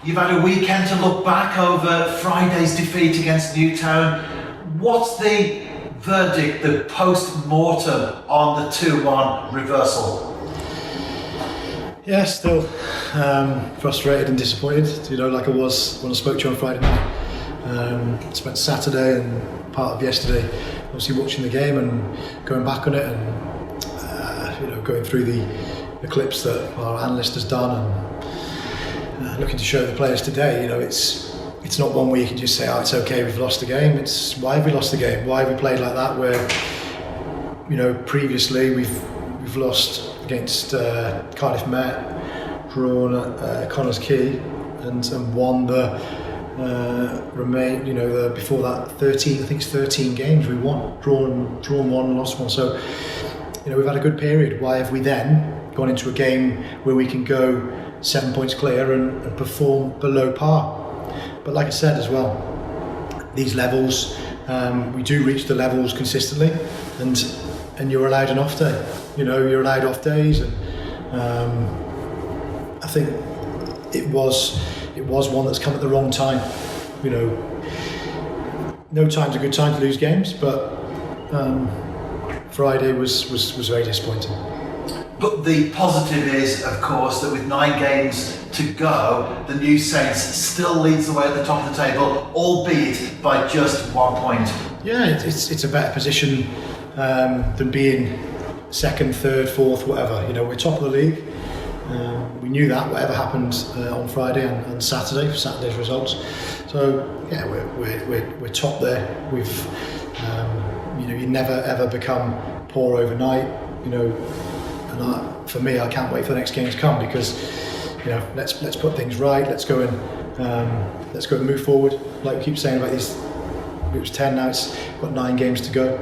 You've had a weekend to look back over Friday's defeat against Newtown. What's the verdict, the post-mortem on the 2-1 reversal? Yeah, still frustrated and disappointed, like I was when I spoke to you on Friday night. Spent Saturday and part of yesterday obviously watching the game and going back on it and going through the clips that our analyst has done and looking to show the players today. It's not one where you can just say, it's okay, we've lost the game. It's why have we lost the game? Why have we played like that? Where previously we've lost against Cardiff Met, drawn at Connors Quay, and won the before that 13 games we won, drawn one and lost one. So we've had a good period. Why have we then gone into a game where we can go 7 points clear and perform below par? But like I said as well, these levels, we do reach the levels consistently, and you're allowed an off day. You're allowed off days, and I think it was one that's come at the wrong time. No time's a good time to lose games, but Friday was very disappointing. But the positive is, of course, that with 9 games to go, the New Saints still leads the way at the top of the table, albeit by just 1 point. Yeah, it's a better position than being second, third, fourth, whatever. We're top of the league. We knew that, whatever happened on Friday and Saturday for Saturday's results. So yeah, we're top there. We've you never ever become poor overnight. And for me, I can't wait for the next game to come, because let's put things right. Let's go and move forward. Like we keep saying about these, it was 10 now. It's got 9 games to go.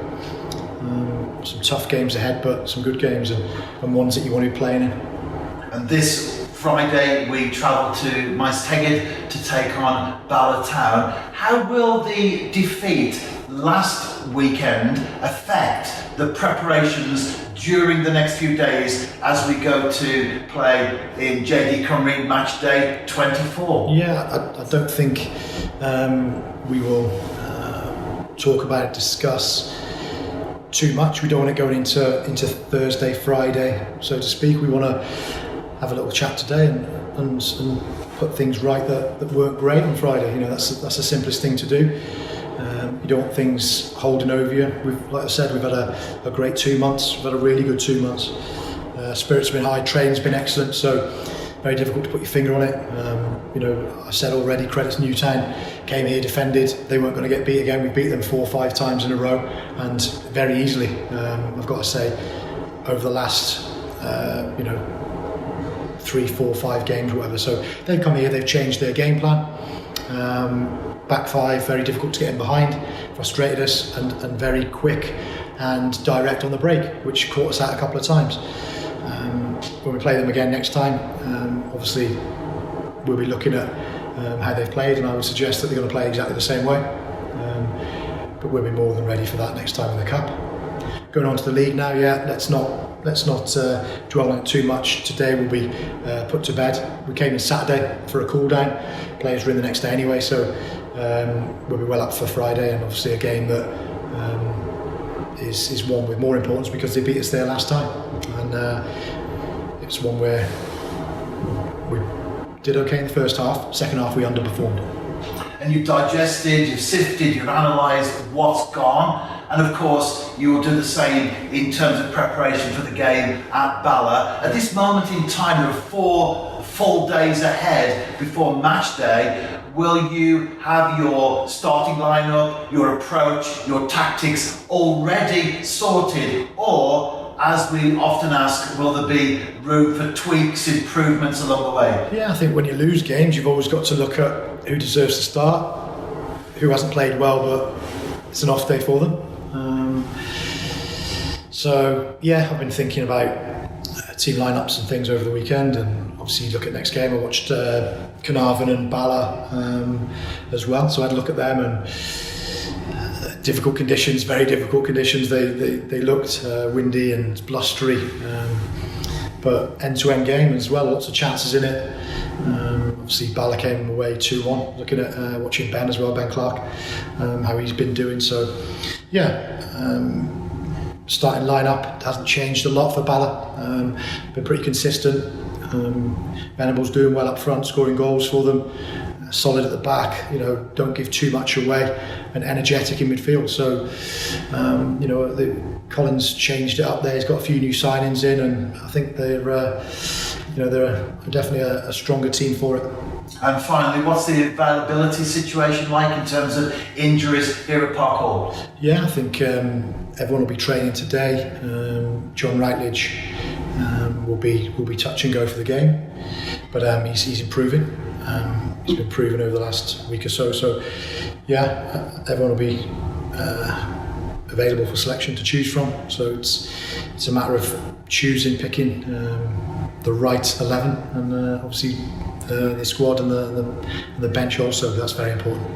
Some tough games ahead, but some good games and ones that you want to be playing in. And this Friday we travel to Maes Tegid to take on Bala Town. How will the defeat last weekend affect the preparations during the next few days as we go to play in JD Cymru match day 24? Yeah, I don't think we will talk about it, discuss too much. We don't want it going into Thursday, Friday, so to speak. We want to have a little chat today and put things right that weren't great on Friday. That's the simplest thing to do. You don't want things holding over you. Like I said, we've had a great 2 months. We've had a really good 2 months. Spirits have been high, training's been excellent, so very difficult to put your finger on it. I said already, credits Newtown, came here, defended. They weren't going to get beat again. We beat them 4 or 5 times in a row, and very easily. I've got to say, over the last 3, 4, 5 games, whatever. So they've come here, they've changed their game plan. Back 5, very difficult to get in behind, frustrated us, and very quick and direct on the break, which caught us out a couple of times. When we play them again next time, obviously we'll be looking at how they've played, and I would suggest that they're going to play exactly the same way. But we'll be more than ready for that next time in the Cup. Going on to the league now, let's not dwell on it too much. Today will be put to bed. We came in Saturday for a cool down. Players were in the next day anyway, so we'll be well up for Friday, and obviously a game that is one with more importance because they beat us there last time, and it's one where we did okay in the first half. Second half we underperformed. And you've digested, you've sifted, you've analysed what's gone. And of course, you will do the same in terms of preparation for the game at Bala. At this moment in time, there are 4 full days ahead before match day. Will you have your starting lineup, your approach, your tactics already sorted? Or, as we often ask, will there be room for tweaks, improvements along the way? Yeah, I think when you lose games, you've always got to look at who deserves to start, who hasn't played well, but it's an off day for them. So yeah, I've been thinking about team lineups and things over the weekend, and obviously look at next game. I watched Carnarvon and Bala as well, so I had a look at them, and difficult conditions, very difficult conditions. They looked windy and blustery, but end-to-end game as well, lots of chances in it. Obviously, Bala came away 2-1. Looking at watching Ben as well, Ben Clark, how he's been doing. So, yeah, starting lineup hasn't changed a lot for Bala. Been pretty consistent. Venables doing well up front, scoring goals for them. Solid at the back. Don't give too much away, and energetic in midfield. So, Collins changed it up there. He's got a few new signings in, and I think they're definitely a stronger team for it. And finally, what's the availability situation like in terms of injuries here at Park Hall? Yeah, I think everyone will be training today. John Rightledge will be touch and go for the game, but he's improving. He's been improving over the last week or so. So, yeah, everyone will be available for selection to choose from. So it's a matter of picking the right 11, and obviously the squad and the bench also. That's very important.